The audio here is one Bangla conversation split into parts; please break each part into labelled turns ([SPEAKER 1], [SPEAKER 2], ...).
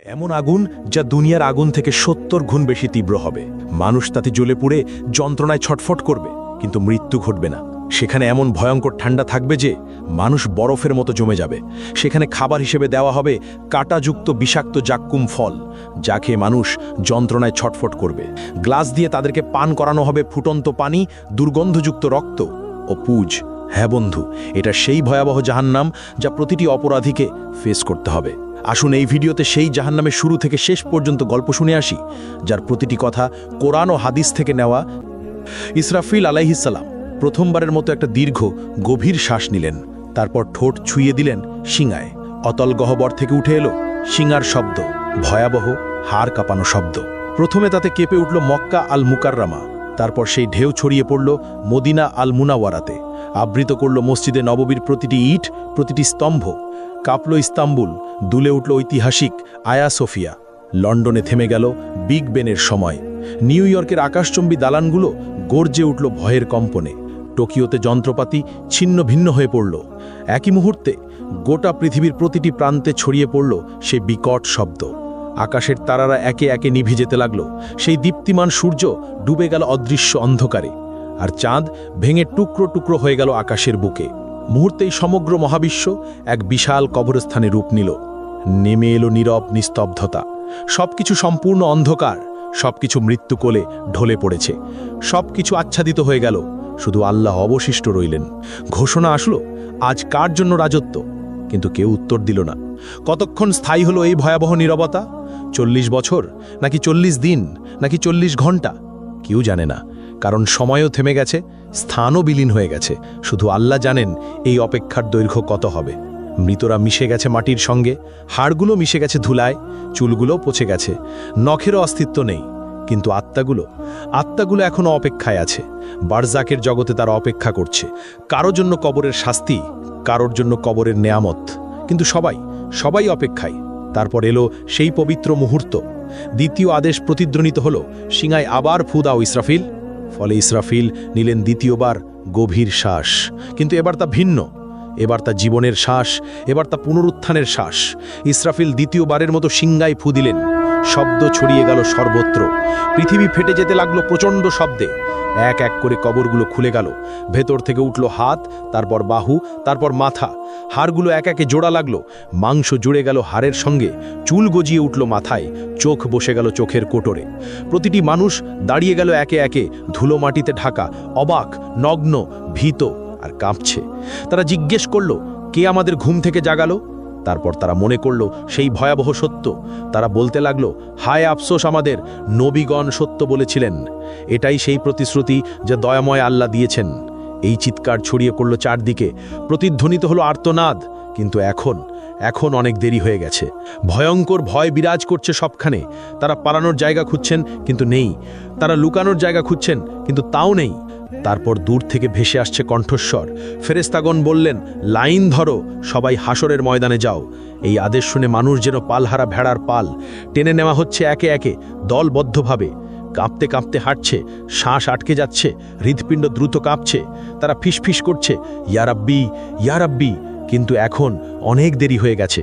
[SPEAKER 1] এমন আগুন যা দুনিয়ার আগুন থেকে ৭০ গুণ বেশি তীব্র হবে। মানুষ তাতে জ্বলে পুড়ে যন্ত্রণায় ছটফট করবে, কিন্তু মৃত্যু ঘটবে না। সেখানে এমন ভয়ঙ্কর ঠান্ডা থাকবে যে মানুষ বরফের মতো জমে যাবে। সেখানে খাবার হিসেবে দেওয়া হবে কাঁটাযুক্ত বিষাক্ত জাক্কুম ফল, যা খেয়ে মানুষ যন্ত্রণায় ছটফট করবে। গ্লাস দিয়ে তাদেরকে পান করানো হবে ফুটন্ত পানি, দুর্গন্ধযুক্ত রক্ত ও পুজ। হ্যাঁ বন্ধু, এটা সেই ভয়াবহ জাহান্নাম যা প্রতিটি অপরাধীকে ফেস করতে হবে। আসুন এই ভিডিওতে সেই জাহান্নামের শুরু থেকে শেষ পর্যন্ত গল্প শুনে আসি, যার প্রতিটি কথা কোরআন ও হাদিস থেকে নেওয়া। ইসরাফিল আলাইহিসসালাম প্রথমবারের মতো একটা দীর্ঘ গভীর শ্বাস নিলেন, তারপর ঠোঁট ছুঁয়ে দিলেন শিঙায়। অতল গহ্বর থেকে উঠে এলো শিঙার শব্দ, ভয়াবহ হাড় কাঁপানো শব্দ। প্রথমে তাতে কেঁপে উঠল মক্কা আল মুকাররামা, তারপর সেই ঢেউ ছড়িয়ে পড়ল মদিনা আল মুনাওয়ারাতে, আবৃত করল মসজিদে নববীর প্রতিটি ইট, প্রতিটি স্তম্ভ। কাঁপল ইস্তাম্বুল, দুলে উঠল ঐতিহাসিক আয়া সোফিয়া। লন্ডনে থেমে গেল বিগ বেনের সময়। নিউ ইয়র্কের আকাশচম্বী দালানগুলো গর্জে উঠল ভয়ের কম্পনে। টোকিওতে যন্ত্রপাতি ছিন্ন ভিন্ন হয়ে পড়ল। একই মুহূর্তে গোটা পৃথিবীর প্রতিটি প্রান্তে ছড়িয়ে পড়ল সেই বিকট শব্দ। আকাশের তারারা একে একে নিভে যেতে লাগল। সেই দীপ্তিমান সূর্য ডুবে গেল অদৃশ্য অন্ধকারে, আর চাঁদ ভেঙে টুকরো টুকরো হয়ে গেল আকাশের বুকে। মুহূর্তেই সমগ্র মহাবিশ্ব এক বিশাল কবরস্থানে রূপ নিল। নেমে এলো নীরব নিস্তব্ধতা। সবকিছু সম্পূর্ণ অন্ধকার, সবকিছু মৃত্যু কোলে ঢলে পড়েছে। সবকিছু আচ্ছাদিত হয়ে গেল, শুধু আল্লাহ অবশিষ্ট রইলেন। ঘোষণা আসলো, আজ কার জন্য রাজত্ব? কিন্তু কেউ উত্তর দিল না। কতক্ষণ স্থায়ী হলো এই ভয়াবহ নীরবতা? ৪০ বছর, নাকি ৪০ দিন, নাকি ৪০ ঘন্টা? কেউ জানে না, কারণ সময়ও থেমে গেছে, স্থানও বিলীন হয়ে গেছে। শুধু আল্লাহ জানেন এই অপেক্ষার দৈর্ঘ্য কত হবে। মৃতরা মিশে গেছে মাটির সঙ্গে, হাড়গুলো মিশে গেছে ধুলায়, চুলগুলো পচে গেছে, নখেরও অস্তিত্ব নেই। কিন্তু আত্মাগুলো এখনও অপেক্ষায় আছে। বারজাকের জগতে তারা অপেক্ষা করছে, কারোর জন্য কবরের শাস্তি, কারোর জন্য কবরের নেয়ামত। কিন্তু সবাই অপেক্ষায়। তারপর এলো সেই পবিত্র মুহূর্ত। দ্বিতীয় আদেশ প্রতিধ্বনিত হল, শিঙায় আবার ফু দাও ইসরাফিল। ফলে ইসরাফিল নিলেন দ্বিতীয়বার গভীর শ্বাস। কিন্তু এবার তা ভিন্ন, এবার তা জীবনের শ্বাস, এবার তা পুনরুত্থানের শ্বাস। ইসরাফিল দ্বিতীয়বারের মতো শিঙ্গায় ফু দিলেন। শব্দ ছড়িয়ে গেল সর্বত্র। পৃথিবী ফেটে যেতে লাগলো প্রচণ্ড শব্দে। এক এক করে কবরগুলো খুলে গেল। ভেতর থেকে উঠল হাত, তারপর বাহু, তারপর মাথা। হাড়গুলো এক একে জোড়া লাগলো। মাংস জুড়ে গেল হাড়ের সঙ্গে, চুল গজিয়ে উঠল মাথায়, চোখ বসে গেল চোখের কোটরে। প্রতিটি মানুষ দাঁড়িয়ে গেল একে একে, ধুলো মাটিতে ঢাকা, অবাক, নগ্ন, ভীত আর কাঁপছে। তারা জিজ্ঞেস করল, কে আমাদের ঘুম থেকে জাগালো? তারপর তারা মনে করল সেই ভয়াবহ সত্য। তারা বলতে লাগলো, হায় আফসোস আমাদের, নবীগণ সত্য বলেছিলেন। এটাই সেই প্রতিশ্রুতি যা দয়াময় আল্লাহ দিয়েছেন। এই চিৎকার ছড়িয়ে পড়ল চারদিকে, প্রতিধ্বনিত হলো আর্তনাদ। কিন্তু এখন অনেক দেরি হয়ে গেছে। ভয়ঙ্কর ভয় বিরাজ করছে সবখানে। তারা পালানোর জায়গা খুঁজছেন, কিন্তু নেই। তারা লুকানোর জায়গা খুঁজছেন, কিন্তু তাও নেই। তারপর দূর থেকে ভেসে আসছে কণ্ঠস্বর। ফেরেশতাগণ বললেন, লাইন ধরো, সবাই হাসরের ময়দানে যাও। এই আদেশ শুনে মানুষ যেন পালহারা ভেড়ার পাল টেনে নেওয়া হচ্ছে একে একে, দলবদ্ধভাবে। কাঁপতে কাঁপতে হাঁটছে, শ্বাস আটকে যাচ্ছে, হৃৎপিণ্ড দ্রুত কাঁপছে। তারা ফিসফিস করছে, ইয়া রাব্বি, ইয়া রাব্বি। কিন্তু এখন অনেক দেরি হয়ে গেছে।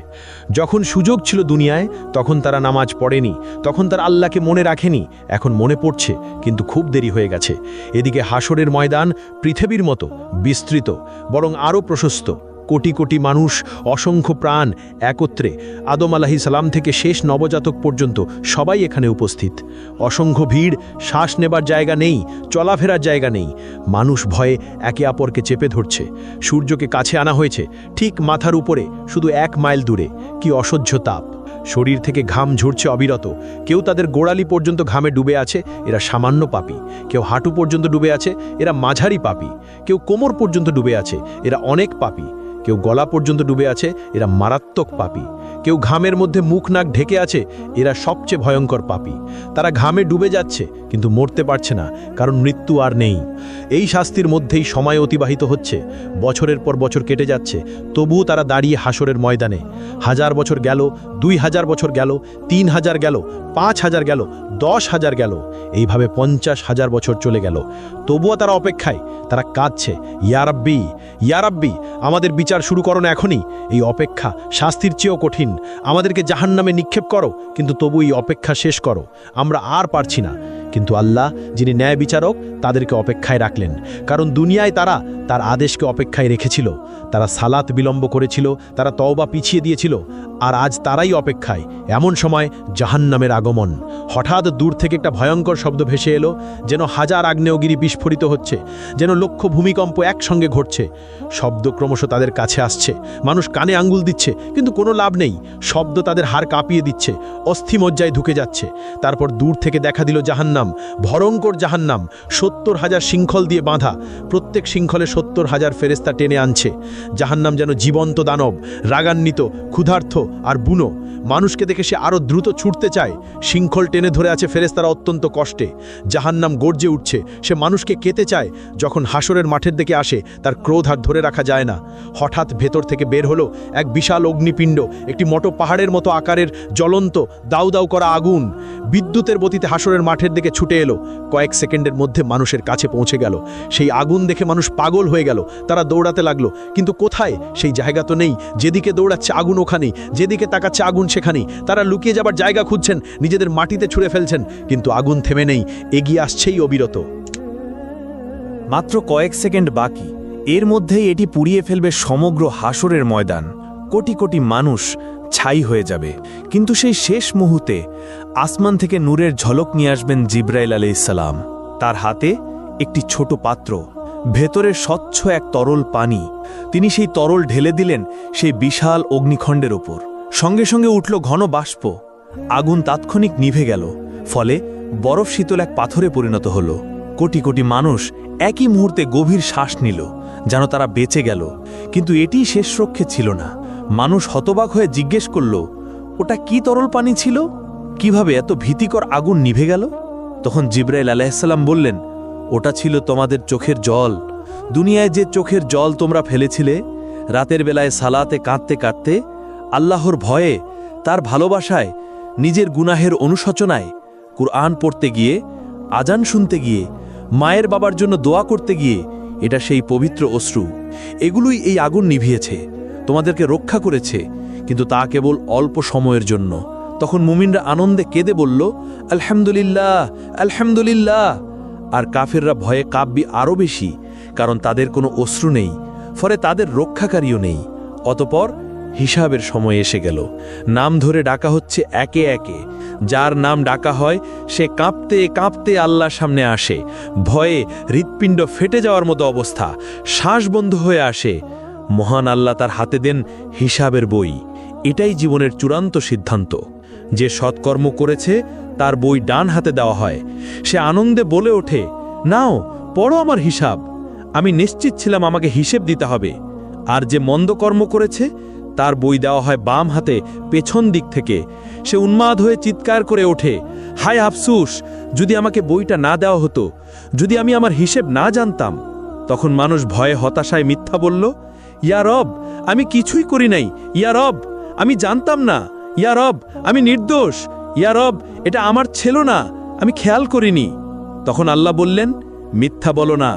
[SPEAKER 1] যখন সুযোগ ছিল দুনিয়ায়, তখন তারা নামাজ পড়েনি, তখন তারা আল্লাহকে মনে রাখেনি। এখন মনে পড়ছে, কিন্তু খুব দেরি হয়ে গেছে। এদিকে হাসরের ময়দান পৃথিবীর মতো বিস্তৃত, বরং আরও প্রশস্ত। কোটি কোটি মানুষ, অসংখ্য প্রাণ একত্রে। আদম আলাইহিস সালাম থেকে শেষ নবজাতক পর্যন্ত সবাই এখানে উপস্থিত। অসংখ্য ভিড়, শ্বাস নেবার জায়গা নেই, চলাফেরার জায়গা নেই। মানুষ ভয়ে একে অপরকে চেপে ধরছে। সূর্যকে কাছে আনা হয়েছে, ঠিক মাথার উপরে, শুধু 1 মাইল দূরে। কি অসহ্য তাপ! শরীর থেকে ঘাম ঝরছে অবিরত। কেউ তাদের গোড়ালি পর্যন্ত ঘামে ডুবে আছে, এরা সামান্য পাপী। কেউ হাঁটু পর্যন্ত ডুবে আছে, এরা মাঝারি পাপী। কেউ কোমর পর্যন্ত ডুবে আছে, এরা অনেক পাপী। কেউ গলা পর্যন্ত ডুবে আছে, এরা মারাত্মক পাপী। কেউ ঘামের মধ্যে মুখ নাক ঢেকে আছে, এরা সবচেয়ে ভয়ঙ্কর পাপী। তারা ঘামে ডুবে যাচ্ছে, কিন্তু মরতে পারছে না, কারণ মৃত্যু আর নেই। এই শাস্তির মধ্যেই সময় অতিবাহিত হচ্ছে। বছরের পর বছর কেটে যাচ্ছে, তবুও তারা দাঁড়িয়ে হাসরের ময়দানে। 1000 বছর গেল, 2000 বছর গেল, 3000 গেল, 5000 গেল, 10,000 গেল। এইভাবে 50,000 বছর চলে গেল। তবুও তারা অপেক্ষায়। তারা কাঁদছে, ইয়া রাব্বি, ইয়া রাব্বি, আমাদের বিচার শুরু করো না এখনই। এই অপেক্ষা শাস্তির চেয়েও কঠিন।
[SPEAKER 2] আমাদেরকে জাহান্নামে নিক্ষেপ করো, কিন্তু তবু এই অপেক্ষা শেষ করো, আমরা আর পারছি না। কিন্তু আল্লাহ, যিনি ন্যায় বিচারক, তাদেরকে অপেক্ষায় রাখলেন, কারণ দুনিয়ায় তারা তার আদেশকে অপেক্ষায় রেখেছিল। তারা সালাত বিলম্ব করেছিল, তারা তওবা পিছিয়ে দিয়েছিল, আর আজ তারাই অপেক্ষায়। এমন সময় জাহান্নামের আগমন। হঠাৎ দূর থেকে একটা ভয়ঙ্কর শব্দ ভেসে এলো, যেন হাজার আগ্নেয়গিরি বিস্ফোরিত হচ্ছে, যেন লক্ষ ভূমিকম্প একসঙ্গে ঘটছে। শব্দ ক্রমশ তাদের কাছে আসছে, মানুষ কানে আঙ্গুল দিচ্ছে, কিন্তু কোনো লাভ নেই। শব্দ তাদের হাড় কাঁপিয়ে দিচ্ছে, অস্থিমজ্জায় ঢুকে যাচ্ছে। তারপর দূর থেকে দেখা দিল জাহান্নাম, ভয়ঙ্কর জাহান্নাম, 70,000 শৃঙ্খল দিয়ে বাঁধা। প্রত্যেক শৃঙ্খলে 70,000 ফেরেস্তা টেনে আনছে। জাহান্নাম যেন জীবন্ত দানব, রাগান্বিত, ক্ষুধার্ত আর বুনো। মানুষকে দেখে সে আরও দ্রুত ছুটতে চায়। শৃঙ্খল টেনে ধরে আছে ফেরেস্তারা অত্যন্ত কষ্টে। জাহান্নাম গর্জে উঠছে, সে মানুষকে কেতে চায়। যখন হাসরের মাঠের দিকে আসে, তার ক্রোধ আর ধরে রাখা যায় না। হঠাৎ ভেতর থেকে বের হলো এক বিশাল অগ্নিপিণ্ড, একটি মোটো পাহাড়ের মতো আকারের জ্বলন্ত দাউ দাউ করা আগুন। বিদ্যুতের গতিতে হাসরের মাঠের দিকে ছুটে এলো। কয়েক সেকেন্ডের মধ্যে মানুষের কাছে পৌঁছে গেল। সেই আগুন দেখে মানুষ পাগল হয়ে গেল। তারা দৌড়াতে লাগলো, কিন্তু কোথায়? সেই জায়গা তো নেই। যেদিকে দৌড়াচ্ছে আগুন ওখানেই, যেদিকে তাকাচ্ছে আগুন সেখানেই। তারা লুকিয়ে যাবার জায়গা খুঁজছেন, নিজেদের মাটিতে ছুঁড়ে ফেলছেন, কিন্তু আগুন থেমে নেই, এগিয়ে আসছেই অবিরত।
[SPEAKER 3] মাত্র কয়েক সেকেন্ড বাকি, এর মধ্যেই এটি পুড়িয়ে ফেলবে সমগ্র হাসরের ময়দান। কোটি কোটি মানুষ ছাই হয়ে যাবে। কিন্তু সেই শেষ মুহূর্তে আসমান থেকে নূরের ঝলক নিয়ে আসবেন জিব্রাইল আলাইহিসসালাম। তার হাতে একটি ছোট পাত্র, ভেতরে স্বচ্ছ এক তরল পানি। তিনি সেই তরল ঢেলে দিলেন সেই বিশাল অগ্নিখণ্ডের ওপর। সঙ্গে সঙ্গে উঠল ঘন বাষ্প। আগুন তাৎক্ষণিক নিভে গেল, ফলে বরফ শীতল এক পাথরে পরিণত হল। কোটি কোটি মানুষ একই মুহূর্তে গভীর শ্বাস নিল, যেন তারা বেঁচে গেল। কিন্তু এটি শেষ রক্ষে ছিল না। মানুষ হতবাক হয়ে জিজ্ঞেস করল, ওটা কি তরল পানি ছিল? কিভাবে এত ভীতিকর আগুন নিভে গেল? তখন জিব্রাইল আলাইহিসসালাম বললেন, ওটা ছিল তোমাদের চোখের জল। দুনিয়ায় যে চোখের জল তোমরা ফেলেছিলে, রাতের বেলায় সালাতে কাঁদতে কাঁদতে, আল্লাহর ভয়ে, তার ভালোবাসায়, নিজের গুনাহের অনুশোচনায়, কুরআন পড়তে গিয়ে, আজান শুনতে গিয়ে, মায়ের বাবার জন্য দোয়া করতে গিয়ে, এটা সেই পবিত্র অশ্রু। এগুলোই এই আগুন নিভিয়েছে, তোমাদেরকে রক্ষা করেছে, কিন্তু তা কেবল অল্প সময়ের জন্য। তখন মুমিনরা আনন্দে কেঁদে বলল, আলহামদুলিল্লাহ, আলহামদুলিল্লাহ। আর কাফেররা ভয়ে কাঁপবে আরও বেশি, কারণ তাদের কোনো অশ্রু নেই, ফলে তাদের রক্ষাকারীও নেই। অতপর হিসাবের সময় এসে গেল। নাম ধরে ডাকা হচ্ছে একে একে। যার নাম ডাকা হয় সে কাঁপতে কাঁপতে আল্লাহর সামনে আসে। ভয়ে হৃৎপিণ্ড ফেটে যাওয়ার মতো অবস্থা, শ্বাস বন্ধ হয়ে আসে। মহান আল্লাহ তার হাতে দেন হিসাবের বই। এটাই জীবনের চূড়ান্ত সিদ্ধান্ত। যে সৎকর্ম করেছে তার বই ডান হাতে দেওয়া হয়। সে আনন্দে বলে ওঠে, নাও পড়ো আমার হিসাব। আমি নিশ্চিত ছিলাম আমাকে হিসেব দিতে হবে। আর যে মন্দ কর্ম করেছে তার বই দেওয়া হয় বাম হাতে, পেছন দিক থেকে। সে উন্মাদ হয়ে চিৎকার করে ওঠে, হায় আফসুস, যদি আমাকে বইটা না দেওয়া হতো, যদি আমি আমার হিসেব না জানতাম। তখন মানুষ ভয়ে হতাশায় মিথ্যা বলল, ইয়া রব, আমি কিছুই করি নাই। ইয়া রব, আমি জানতাম না। ইয়া রব, আমি নির্দোষ। ইয়া রব, এটা আমার ছিল না, আমি খেয়াল করিনি। তখন আল্লাহ বললেন, মিথ্যা বলো না,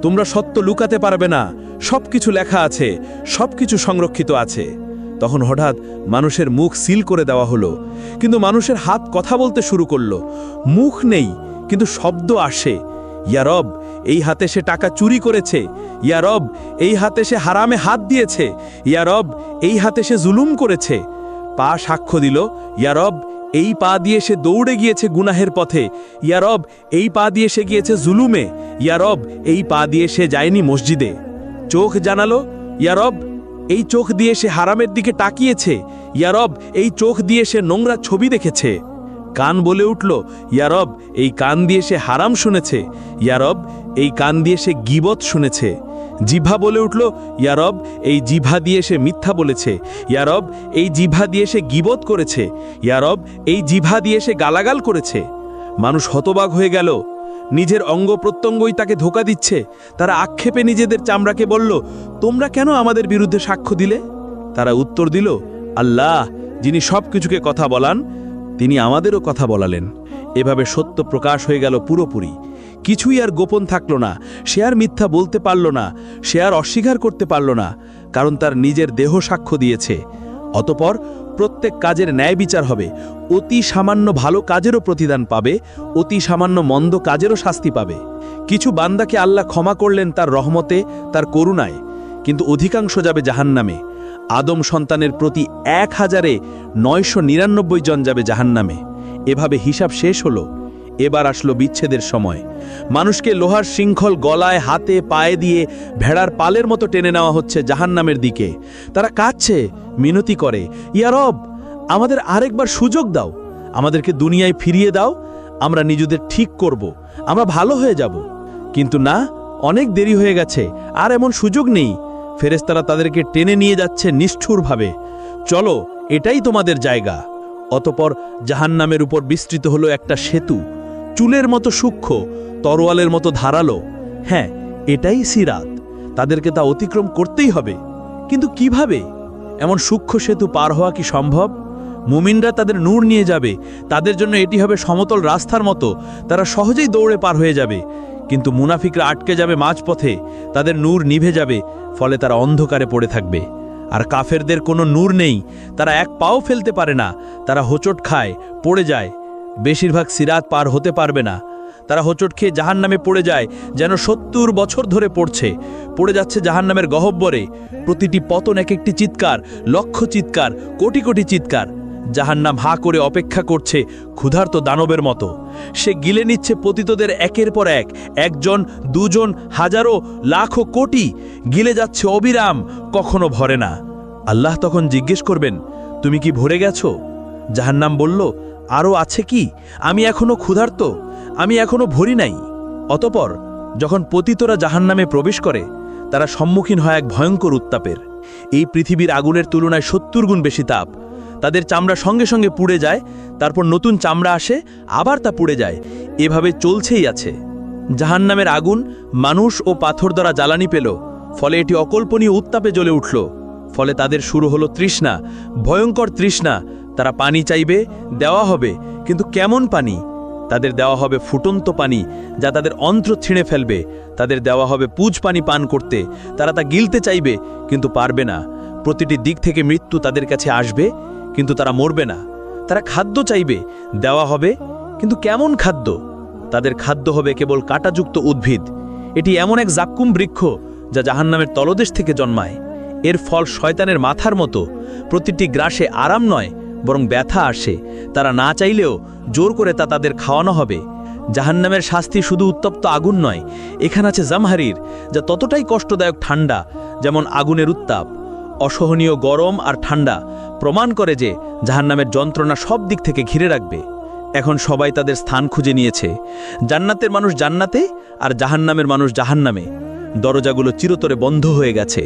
[SPEAKER 3] তোমরা সত্য লুকাতে পারবে না। সবকিছু লেখা আছে, সবকিছু সংরক্ষিত আছে। তখন হঠাৎ মানুষের মুখ সিল করে দেওয়া হলো, কিন্তু মানুষের হাত কথা বলতে শুরু করলো। মুখ নেই, কিন্তু শব্দ আসে। ইয়া রব, এই হাতে সে টাকা চুরি করেছে। ইয়া রব, এই হাতে সে হারামে হাত দিয়েছে। ইয়া রব, এই হাতে সে জুলুম করেছে। পা সাক্ষ্য দিল, ইয়া রব, এই পা দিয়ে সে দৌড়ে গিয়েছে গুনাহের পথে। ইয়া রব, এই পা দিয়ে সে গিয়েছে জুলুমে। ইয়া রব, এই পা দিয়ে সে যায়নি মসজিদে। চোখ জানালো, ইয়া রব, এই চোখ দিয়ে সে হারামের দিকে তাকিয়েছে। ইয়া রব, এই চোখ দিয়ে সে নোংরা ছবি দেখেছে। কান বলে উঠল, ইয়া রব, এই কান দিয়ে সে হারাম শুনেছে। ইয়া রব, এই কান দিয়ে সে গীবত শুনেছে। জিভা বলে উঠল, ইয়া রব, এই জিভা দিয়ে সে মিথ্যা বলেছে। ইয়া রব, এই জিভা দিয়ে সে গীবত করেছে। ইয়া রব, এই জিভা দিয়ে সে গালাগাল করেছে। মানুষ হতবাক হয়ে গেল। নিজের অঙ্গ প্রত্যঙ্গই তাকে ধোঁকা দিচ্ছে। তারা আক্ষেপে নিজেদের চামড়াকে বলল, তোমরা কেন আমাদের বিরুদ্ধে সাক্ষ্য দিলে? তারা উত্তর দিল, আল্লাহ, যিনি সব কিছুকে কথা বলান, তিনি আমাদেরও কথা বলালেন। এভাবে সত্য প্রকাশ হয়ে গেল পুরোপুরি। কিছুই আর গোপন থাকল না। সে আর মিথ্যা বলতে পারল না, সে আর অস্বীকার করতে পারল না, কারণ তার নিজের দেহ সাক্ষ্য দিয়েছে। অতপর
[SPEAKER 4] প্রত্যেক কাজের ন্যায় বিচার হবে, অতি সামান্য ভালো কাজেরও প্রতিদান পাবে, অতি সামান্য মন্দ কাজেরও শাস্তি পাবে। কিছু বান্দাকে আল্লাহ ক্ষমা করলেন তার রহমতে, তার করুণায়, কিন্তু অধিকাংশ যাবে জাহান্নামে। আদম সন্তানের প্রতি ১,৯৯৯ জন যাবে জাহান্নামে। এভাবে হিসাব শেষ হলো। এবার আসলো বিচ্ছেদের সময়। মানুষকে লোহার শৃঙ্খল গলায়, হাতে, পায়ে দিয়ে ভেড়ার পালের মতো টেনে নেওয়া হচ্ছে জাহান্নামের দিকে। তারা কাঁদছে, মিনতি করে, ইয়া রব, আমাদের আরেকবার সুযোগ দাও, আমাদেরকে দুনিয়ায় ফিরিয়ে দাও, আমরা নিজেদের ঠিক করব, আমরা ভালো হয়ে যাব। কিন্তু না, অনেক দেরি হয়ে গেছে, আর এমন সুযোগ নেই। ফেরেশতারা তাদেরকে টেনে নিয়ে যাচ্ছে নিষ্ঠুরভাবে। চলো, এটাই তোমাদের জায়গা। অতপর জাহান্নামের উপর বিস্তৃত হলো একটা সেতু, চুলের মতো সূক্ষ্ম, তরোয়ালের মতো ধারালো। হ্যাঁ, এটাই সিরাত। তাদেরকে তা অতিক্রম করতেই হবে। কিন্তু কিভাবে? এমন সূক্ষ্ম সেতু পার হওয়া কি সম্ভব? মুমিনরা তাদের নূর নিয়ে যাবে, তাদের জন্য এটি হবে সমতল রাস্তার মতো, তারা সহজেই দৌড়ে পার হয়ে যাবে। কিন্তু মুনাফিকরা আটকে যাবে মাঝপথে, তাদের নূর নিভে যাবে, ফলে তারা অন্ধকারে পড়ে থাকবে। আর কাফেরদের কোনো নূর নেই, তারা এক পাও ফেলতে পারে না, তারা হোঁচট খায়, পড়ে যায়। বেশিরভাগ সিরাত পার হতে পারবে না। তারা হোঁচট খেয়ে জাহান্নামে পড়ে যায়, যেন ৭০ বছর ধরে পড়ে যাচ্ছে জাহান্নামের গহ্বরে। প্রতিটি পতন এক একটি চিৎকার, লক্ষ চিৎকার, কোটি কোটি চিৎকার। জাহান্নাম হা করে অপেক্ষা করছে ক্ষুধার্ত দানবের মতো। সে গিলে নিচ্ছে পতিতদের একের পর এক, একজন, দুজন, হাজারো, লাখো, কোটি, গিলে যাচ্ছে অবিরাম, কখনো ভরে না। আল্লাহ তখন জিজ্ঞেস করবেন, তুমি কি ভরে গেছো? জাহান্নাম বলল, আরও আছে কি? আমি এখনো ক্ষুধার্ত, আমি এখনো ভরি নাই। অতপর যখন পতিতরা জাহান্নামে প্রবেশ করে, তারা সম্মুখীন হয় এক ভয়ঙ্কর উত্তাপের। এই পৃথিবীর আগুনের তুলনায় ৭০ গুণ বেশি তাপ। তাদের চামড়া সঙ্গে সঙ্গে পুড়ে যায়, তারপর নতুন চামড়া আসে, আবার তা পুড়ে যায়। এভাবে চলছেই আছে। জাহান্নামের আগুন মানুষ ও পাথর দ্বারা জ্বালানি পেল, ফলে এটি অকল্পনীয় উত্তাপে জ্বলে উঠল। ফলে তাদের শুরু হলো তৃষ্ণা, ভয়ঙ্কর তৃষ্ণা। তারা পানি চাইবে, দেওয়া হবে, কিন্তু কেমন পানি? তাদের দেওয়া হবে ফুটন্ত পানি, যা তাদের অন্ত্র ছিঁড়ে ফেলবে। তাদের দেওয়া হবে পুজ পানি পান করতে, তারা তা গিলতে চাইবে, কিন্তু পারবে না। প্রতিটি দিক থেকে মৃত্যু তাদের কাছে আসবে, কিন্তু তারা মরবে না। তারা খাদ্য চাইবে, দেওয়া হবে, কিন্তু কেমন খাদ্য? তাদের খাদ্য হবে কেবল কাঁটাযুক্ত উদ্ভিদ। এটি এমন এক জাক্কুম বৃক্ষ, যা জাহান্নামের তলদেশ থেকে জন্মায়। এর ফল শয়তানের মাথার মতো। প্রতিটি গ্রাসে আরাম নয়, বরং ব্যথা আসে। তারা না চাইলেও জোর করে তা তাদের খাওয়ানো হবে। জাহান্নামের শাস্তি শুধু উত্তপ্ত আগুন নয়, এখানে আছে জামহারির, যা ততটাই কষ্টদায়ক ঠান্ডা যেমন আগুনের উত্তাপ। অসহনীয় গরম আর ঠান্ডা প্রমাণ করে যে জাহান্নামের যন্ত্রণা সব দিক থেকে ঘিরে রাখবে। এখন সবাই তাদের স্থান খুঁজে নিয়েছে। জান্নাতের মানুষ জান্নাতে, আর জাহান্নামের মানুষ জাহান্নামে। দরজাগুলো চিরতরে বন্ধ হয়ে গেছে,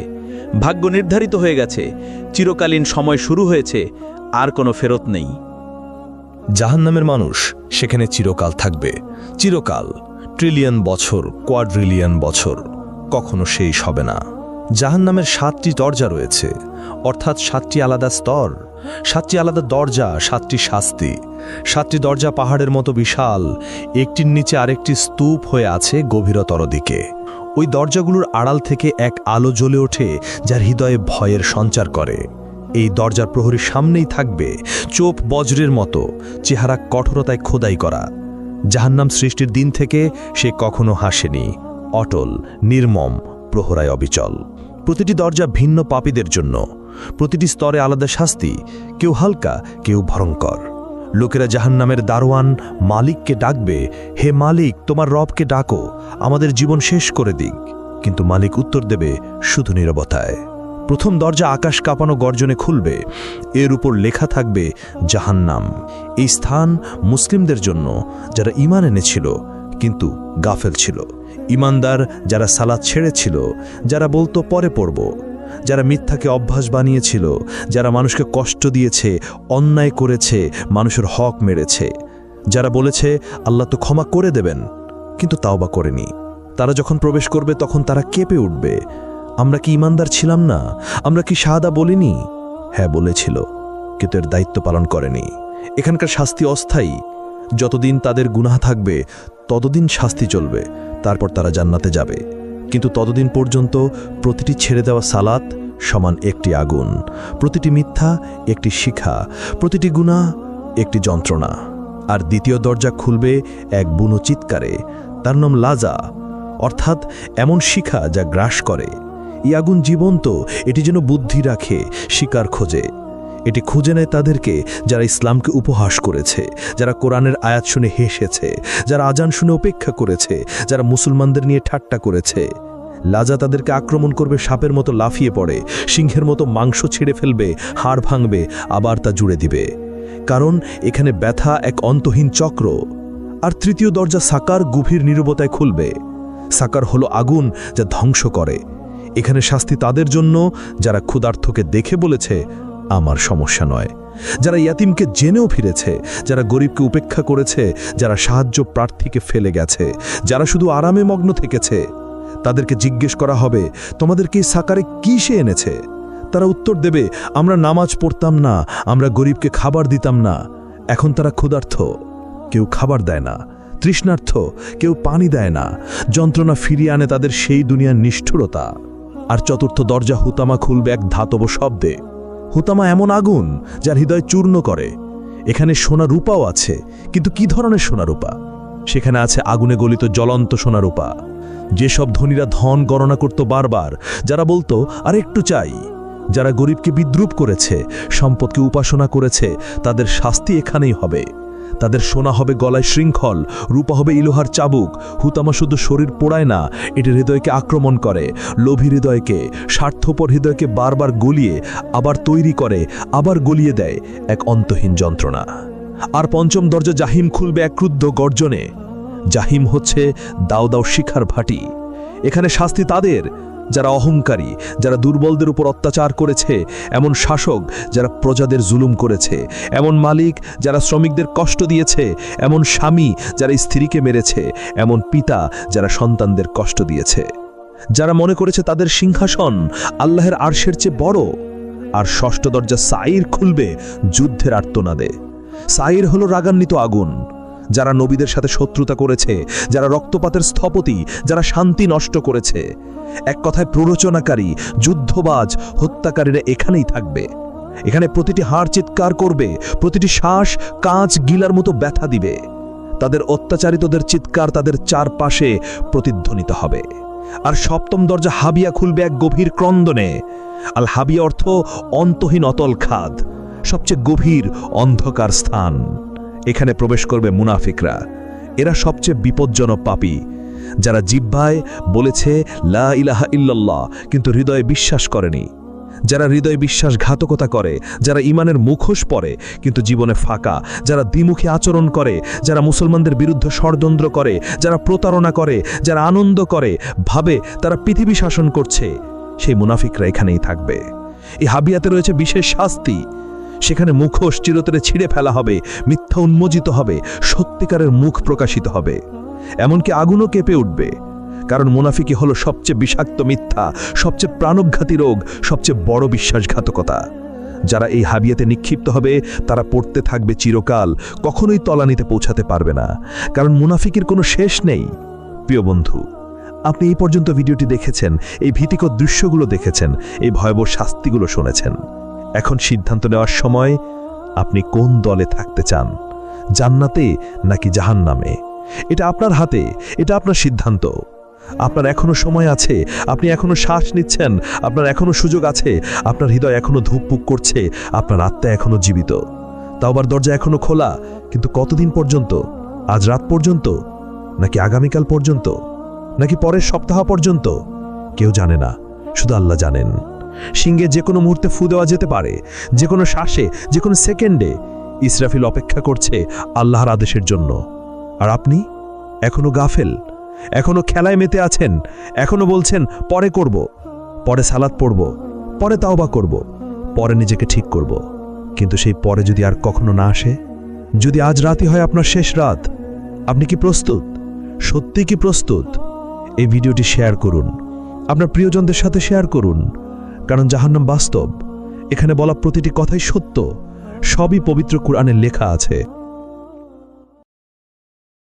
[SPEAKER 4] ভাগ্য নির্ধারিত হয়ে গেছে, চিরকালীন সময় শুরু হয়েছে, আর কোনো ফেরত নেই।
[SPEAKER 5] জাহান্নামের মানুষ সেখানে চিরকাল থাকবে। চিরকাল, ট্রিলিয়ন বছর, কোয়াড্রিলিয়ন বছর, কখনো শেষ হবে না। জাহান্নামের ৭টি দরজা রয়েছে, অর্থাৎ ৭টি আলাদা স্তর, ৭টি আলাদা দরজা, ৭টি শাস্তি। ৭টি দরজা পাহাড়ের মতো বিশাল, একটির নিচে আরেকটি স্তূপ হয়ে আছে গভীরতর দিকে। ওই দরজাগুলোর আড়াল থেকে এক আলো জ্বলে ওঠে, যার হৃদয়ে ভয়ের সঞ্চার করে। এই দরজার প্রহরীর সামনেই থাকবে চোপ বজ্রের মতো, চেহারা কঠোরতায় খোদাই করা। জাহান্নাম সৃষ্টির দিন থেকে সে কখনো হাসেনি, অটল, নির্মম, প্রহরায় অবিচল। প্রতিটি দরজা ভিন্ন পাপীদের জন্য, প্রতিটি স্তরে আলাদা শাস্তি, কেউ হালকা, কেউ ভয়ঙ্কর। লোকেরা জাহান্নামের দারোয়ান মালিককে ডাকবে, হে মালিক, তোমার রবকে ডাকো, আমাদের জীবন শেষ করে দিক। কিন্তু মালিক উত্তর দেবে শুধু নীরবতায়। প্রথম দরজা আকাশ কাঁপানো গর্জনে খুলবে, এর উপর লেখা থাকবে জাহান্নাম। এই স্থান মুসলিমদের জন্য, যারা ঈমান এনেছিল কিন্তু গাফেল ছিল, ঈমানদার যারা সালাত ছেড়েছিল, যারা বলতো পরে পড়ব, যারা মিথ্যাকে অভ্যাস বানিয়েছিল, যারা মানুষকে কষ্ট দিয়েছে, অন্যায় করেছে, মানুষের হক মেরেছে, যারা বলেছে আল্লাহ তো ক্ষমা করে দেবেন, কিন্তু তাওবা করেনি। তারা যখন প্রবেশ করবে তখন তারা কেঁপে উঠবে, আমরা কি ঈমানদার ছিলাম না? আমরা কি শাহাদা বলিনি? হ্যাঁ বলেছিল, কিন্তু এর দায়িত্ব পালন করেনি। এখানকার শাস্তি অস্থায়ী। যতদিন তাদের গুনাহ থাকবে ততদিন শাস্তি চলবে, তারপর তারা জান্নাতে যাবে। কিন্তু ততদিন পর্যন্ত প্রতিটি ছেড়ে দেওয়া সালাত, সমান একটি আগুন, প্রতিটি মিথ্যা একটি শিখা, প্রতিটি গুনাহ একটি যন্ত্রণা। আর দ্বিতীয় দরজা খুলবে এক বুনো চিৎকারে, তার নাম লাজা, অর্থাৎ এমন শিখা যা গ্রাস করে। এই আগুন জীবন্ত, এটি যেন বুদ্ধি রাখে, শিকার খোঁজে। এটি খুঁজে নেয় তাদেরকে যারা ইসলামকে উপহাস করেছে, যারা কোরআনের আয়াত শুনে হেসেছে, যারা আজান শুনে উপেক্ষা করেছে, যারা মুসলমানদের নিয়ে ঠাট্টা করেছে। লাজা তাদেরকে আক্রমণ করবে, সাপের মতো লাফিয়ে পড়ে, সিংহের মতো মাংস ছিঁড়ে ফেলবে, হাড় ভাঙবে, আবার তা জুড়ে দিবে। কারণ এখানে ব্যথা এক অন্তহীন চক্র। আর তৃতীয় দরজা সাকার গভীর নীরবতায় খুলবে। সাকার হলো আগুন যা ধ্বংস করে। এখানে শাস্তি তাদের জন্য যারা ক্ষুধার্তকে দেখে বলেছে আমার সমস্যা নয়, যারা ইয়াতিমকে জেনেও ফিরেছে, যারা গরিবকে উপেক্ষা করেছে, যারা সাহায্য প্রার্থীকে ফেলে গেছে, যারা শুধু আরামে মগ্ন থেকেছে। তাদেরকে জিজ্ঞেস করা হবে, তোমাদেরকে এই সাকারে কি সে এনেছে? তারা উত্তর দেবে, আমরা নামাজ পড়তাম না, আমরা গরিবকে খাবার দিতাম না। এখন তারা ক্ষুধার্ত, কেউ খাবার দেয় না, তৃষ্ণার্থ, কেউ পানি দেয় না। যন্ত্রণা ফিরিয়ে আনে তাদের সেই দুনিয়ার নিষ্ঠুরতা। আর চতুর্থ দরজা হুতামা খুলবে এক ধাতব শব্দে। হুতামা এমন আগুন যার হৃদয় চূর্ণ করে। এখানে সোনা রূপাও আছে, কিন্তু কি ধরনের সোনা রূপা? সেখানে আছে আগুনে গলিত জ্বলন্ত সোনা রূপা। যেসব ধনীরা ধন গণনা করত বারবার, যারা বলতো আর একটু চাই, যারা গরিবকে বিদ্রুপ করেছে, সম্পদকে উপাসনা করেছে, তাদের শাস্তি এখানেই হবে। তাদের সোনা হবে গলায় শৃঙ্খল, রূপা হবে ইলোহার চাবুক। হুতামা শুধু শরীর পোড়ায় না, এটি হৃদয়কে আক্রমণ করে, লোভী হৃদয়কে, স্বার্থপর হৃদয়কে বারবার গলিয়ে আবার তৈরি করে, আবার গলিয়ে দেয় এক অন্তহীন যন্ত্রণা। আর পঞ্চম দরজা জাহিম খুলবে এক ক্রুদ্ধ গর্জনে। জাহিম হচ্ছে দাও দাও শিখার ভাটি। এখানে শাস্তি তাদের যারা অহংকারী, যারা দুর্বলদের উপর অত্যাচার করেছে, এমন শাসক যারা প্রজাদের জুলুম করেছে, এমন মালিক যারা শ্রমিকদের কষ্ট দিয়েছে, এমন স্বামী যারা স্ত্রীকে মেরেছে, এমন পিতা যারা সন্তানদের কষ্ট দিয়েছে, যারা মনে করেছে তাদের সিংহাসন আল্লাহর আরশের চেয়ে বড়। আর ষষ্ঠ দরজা সাইর খুলবে যুদ্ধের আর্তনাদে। সাইর হলো রাগান্বিত আগুন, যারা নবীদের সাথে শত্রুতা করেছে, যারা রক্তপাতের স্থপতি, যারা শান্তি নষ্ট করেছে। এক কথায় প্ররোচনাকারী, যুদ্ধবাজ, হত্যাকারীরা এখানেই থাকবে। এখানে প্রতিটি হাড় চিৎকার করবে, প্রতিটি শ্বাস কাঁচ গিলার মতো ব্যথা দিবে। তাদের অত্যাচারিতদের চিৎকার তাদের চারপাশে প্রতিধ্বনিত হবে। আর সপ্তম দরজা হাবিয়া খুলবে এক গভীর ক্রন্দনে। আল হাবিয়া অর্থ অন্তহীন অতল খাদ, সবচেয়ে গভীর অন্ধকার স্থান। এখানে প্রবেশ করবে মুনাফিকরা। এরা সবচেয়ে বিপজ্জনক পাপী, যারা জিহ্বায় বলেছে লা ইলাহা ইল্লাল্লাহ, কিন্তু হৃদয়ে বিশ্বাস করেনি। যারা হৃদয়ে বিশ্বাসঘাতকতা করে, যারা ঈমানের মুখোশ পরে কিন্তু জীবনে ফাঁকা, যারা দ্বিমুখী আচরণ করে, যারা মুসলমানদের বিরুদ্ধে ষড়যন্ত্র করে, যারা প্রতারণা করে, যারা আনন্দ করে, ভাবে তারা পৃথিবী শাসন করছে, সেই মুনাফিকরা এখানেই থাকবে। এই হাবিয়াতে রয়েছে বিশেষ শাস্তি। সেখানে মুখোশ চিরতরে ছিঁড়ে ফেলা হবে, মিথ্যা উন্মোচিত হবে, সত্যিকারের মুখ প্রকাশিত হবে। এমনকি আগুনও কেঁপে উঠবে, কারণ মুনাফিকি হলো সবচেয়ে বিষাক্ত মিথ্যা, সবচেয়ে প্রাণঘাতী রোগ, সবচেয়ে বড় বিশ্বাসঘাতকতা। যারা এই হাবিয়াতে নিক্ষিপ্ত হবে তারা পড়তে থাকবে চিরকাল, কখনোই তলানিতে পৌঁছাতে পারবে না, কারণ মুনাফিকির কোনো শেষ নেই। প্রিয় বন্ধু, আপনি এই পর্যন্ত ভিডিওটি দেখেছেন, এই ভীতিকর দৃশ্যগুলো দেখেছেন, এই ভয়াবহ শাস্তিগুলো শুনেছেন। এখন সিদ্ধান্ত নেওয়ার সময়, আপনি কোন দলে থাকতে চান, জান্নাতে নাকি জাহান্নামে? এটা আপনার হাতে, এটা আপনার সিদ্ধান্ত। আপনার এখনো সময় আছে, আপনি এখনো শ্বাস নিচ্ছেন, আপনার এখনো সুযোগ আছে, আপনার হৃদয় এখনো ধুকপুক করছে, আপনার আত্মা এখনো জীবিত। তাওবার দরজা এখনো খোলা, কিন্তু কতদিন পর্যন্ত? আজ রাত পর্যন্ত, নাকি আগামীকাল পর্যন্ত, নাকি পরের সপ্তাহ পর্যন্ত? কেউ জানে না, শুধু আল্লাহ জানেন। সিংহে যে কোনো মুহূর্তে ফু দেওয়া যেতে পারে, যে কোনো শ্বাসে, যে কোনো সেকেন্ডে। ইসরাফিল অপেক্ষা করছে আল্লাহর আদেশের জন্য। আর আপনি এখনো গাফেল, এখনো খেলায় মেতে আছেন, এখনো বলছেন পরে করব, পরে সালাত পড়ব, পরে তাওবা করব, পরে নিজেকে ঠিক করব। কিন্তু সেই পরে যদি আর কখনো না আসে, যদি আজ রাতই হয় আপনার শেষ রাত, আপনি কি প্রস্তুত? সত্যি কি প্রস্তুত? এই ভিডিওটি শেয়ার করুন, আপনার প্রিয়জনদের সাথে শেয়ার করুন, কারণ জাহান্নাম বাস্তব। এখানে বলা প্রতিটি কথাই সত্য, সবই পবিত্র কুরআনে লেখা আছে।